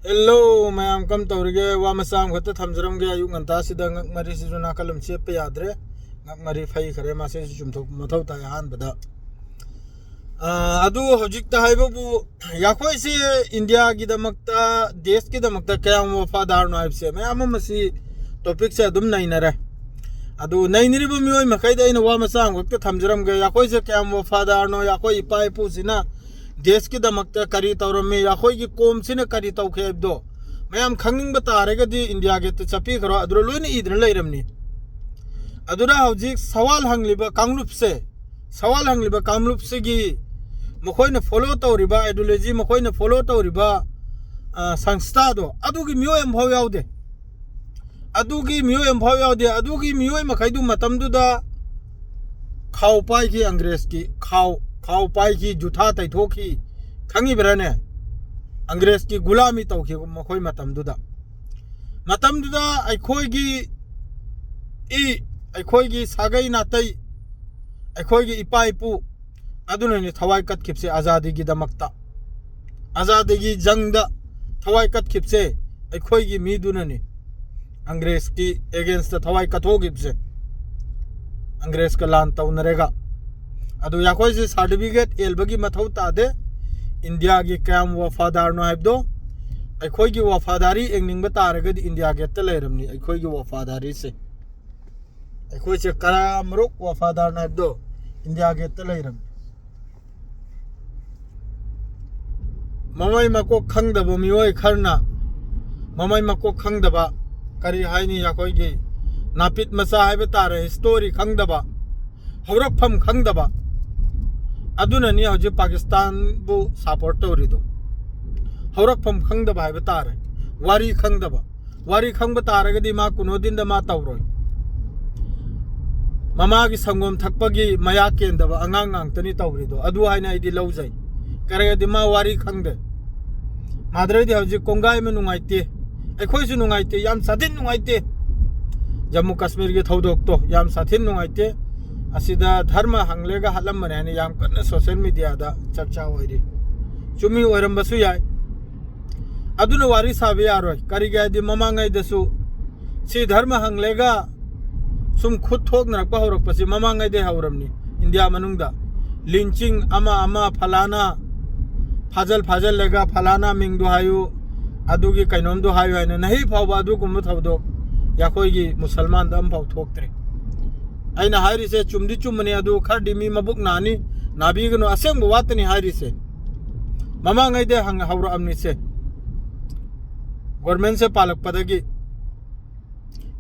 Hello, ma'am कम तौरगे वा मसाम खत थमजरमगे अयु nganta sida ngak mari sidu na kalam chep pe yadre ngak mari phai khare ma se chumthok mathau ta han bada adu hojik ta haibu yakhoi se india gi damakta desh gi damakta kayam wafadar no aib se ma'am masi topic se adum nai nare adu nai niri bu mioi makai da ina wa masam khot थमजरमगे yakhoi se kayam wafadar no yakhoi ipai pu sina देश की दमकता करी तौर में याखोई की कोम से न करी तौ खेब दो मैम खंगिंग बतारेगा दी इंडिया के तो चपी करो अदरो लोइन इधर लेरमनी अदुरा हौजिक सवाल हंगलिबा कांगलुप से की मखोई न फॉलो तौरिबा आइडियोलॉजी मखोई न फॉलो तौरिबा संस्था दो अदुगी मियो एम भाव यावदे अदुगी मियो मखैदु मतमदुदा खाओ पाई की अंग्रेज की खाओ पाई की जुठा तैथोखी खंगी बरने अंग्रेज की गुलामी तौखी मखोई मतमदुदा अखोई सागई नातई अखोई इपा इपू अदुननि थवाई कतखिबसे आजादी की दमकता आजादी की जंग दा थवाई कतखिबसे अखोई की मीदुननि अंग्रेज की अगेंस्ट थवाई कथोगिबसे अंग्रेज का लान तौनरेगा अदु याखोई से सर्टिफिकेट एलबगी मथौ तादे इंडिया की कयाम वफादार नो हाइबदो अखोई की वफादारी एंगनिंग बतारगद इंडिया के त लेरमनी अखोई की वफादारी से अखोई से कराम रुक वफादार नो हाइबदो इंडिया के त लेरम ममई मको खंगदब मियोय खरना ममई मको खंगदबा करी हाइनी याखोई की नापित मसा हाइबे तारे स्टोरी खंगदबा हौरफम खंगदबा अदुननी हौजे पाकिस्तान बु सपोर्ट तौरिदो हौरफम खंगदबा हाइबे तारे वारी खंग तारगदी मा कुनो दिन मा तौरोय ममा की संगोम थकपगी मया केंदबा अंगांग तनी तौरिदो अदु हाइना आइदी लौजै करगदी मा वारी खंगदे माद्रदी हौजे कोंगाई में नुंगाइते अखोइसु नुंगाइते याम सादिन नुंगाइते जम्मू कश्मीर के थौदोक तो याम साथिन नुंगाइते असिदा धर्म हंगलेगा हलम मने याम कन्न सोशल मीडिया दा चर्चा होइरी चुमी ओरंबसु याय अदुन वारी साबे यारोय करिगादि ममांगै दसु सी धर्म हंगलेगा सुम खुद थोक नरक हौरक पसी ममांगै दे हौरमनी इंडिया मनुंगदा लिंचिंग अमा फलाना फाजल लेगा फलाना मिंगदु हायु अदुगी कैनोम दु हायु हायना नहीं फावबा अदु गुम थौदोक याखोई मुसलमान दम फाव थोक्त्रे अना हारिसे चुमदी चुमने अदु खरदी मी मबुक नानी नाबीगनो असेंग वातनी हारिसे ममांगैदे हंग हौर अमनी से गवर्नमेंट से पालक पदगी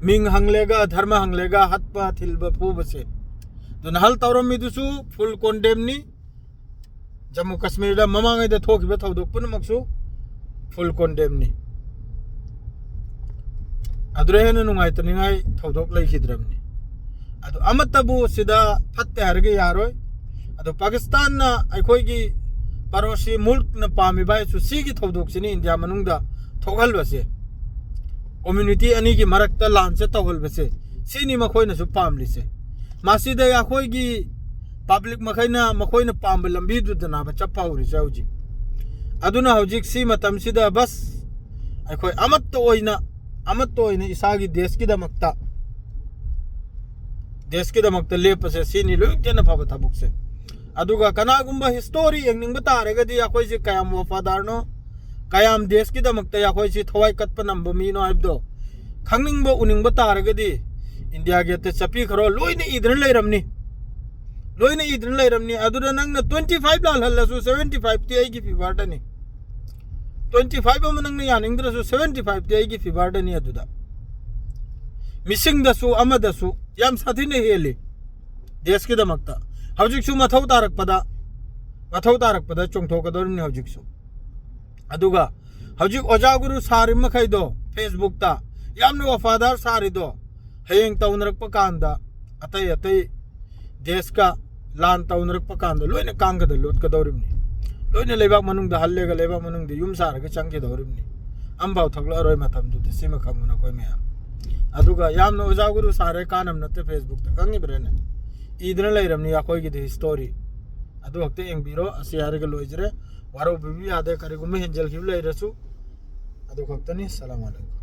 मिंग हंगलेगा धर्म हंगलेगा हत्पा थिलबा फुबसे दुन हल तौरम मिदुसु फुल कोंडेमनी जम्मू कश्मीर दा ममांगैदे थोकिबे थौदोक पुनमक्सु फुल कोंडेमनी अदुरेहन नुंगाइतनिंगाई थौदोक लैखिद्रमनी अदु अमतबु सिदा फत्ते हरगे यारोय अदु पाकिस्तान ना अखोई की पड़ोसी मुल्क न पामी बाय सुसी की थौदोक सिनी इंडिया मनुंगदा थोगल बसे कम्युनिटी अनि की मरकता लान से तौगल बसे सिनी मखोई न सु पामली से मासिदा अखोई की पब्लिक मखैना मखोई न पाम लंबी दुदना बच्चा पाउरी जाउजी अदुना हौजिक सी मतम सिदा बस अखोई अमत ओइना इसागी देश की दमकता लेपसे सिनी लोइतेन फब थबुक से अदुगा कनागुंबा हिस्टोरी एंगनिंग बतारेगदी अखोई से कयाम वफादार नो कयाम देश की दमकता अखोई से थवाई कतप नंब मी नो हाइबदो खंगनिंग उनिंग बतारेगदी इंडिया के ते चपी खरो लोइने इधर लेरमनी अदुदा नंग 25 लाल हल्लसु 75 ती आइगी फिबारडनी 25 अम नंग यानिंगद्रसु 75 ती आइगी फिबारडनी अदुदा मिसिंग दसु अमदसु याम साथिने हेले देश की दमकता हौजिकसु मथौ तारकपदा चोंथोकदोरनि हौजिकसु अदुगा हौजिक ओजागुरु सारि मखैदो फेसबुक ता यामन वफादार सारिदो हयेंग तौनरकप कांदा अतै देश का लान तौनरकप कांदा लोइने कांगदा लोटकदोरिमनि लोइने लेबाक मनुंगदा हल्लेगा लेबाक मनुंगदा युम सारगा चंगेदोरिमनि अम्बाव थगलरोय मतमदुदि सिमा खंगना कोय मैया अदुगा यामन ओजागुरु सारे कानम नते फेसबुक ता कंगी ब्रेने इदन लेरमनी अखोई की स्टोरी अदु हक्ते एंगबिरो असि हारगा लोइजरे वारो बिबी आदे करिगुम हेंजल खिब लेरसु ꯑꯗꯨ ꯈꯛꯇꯅꯤ ꯁꯂꯥꯝ ꯑꯂꯩꯀꯨꯝ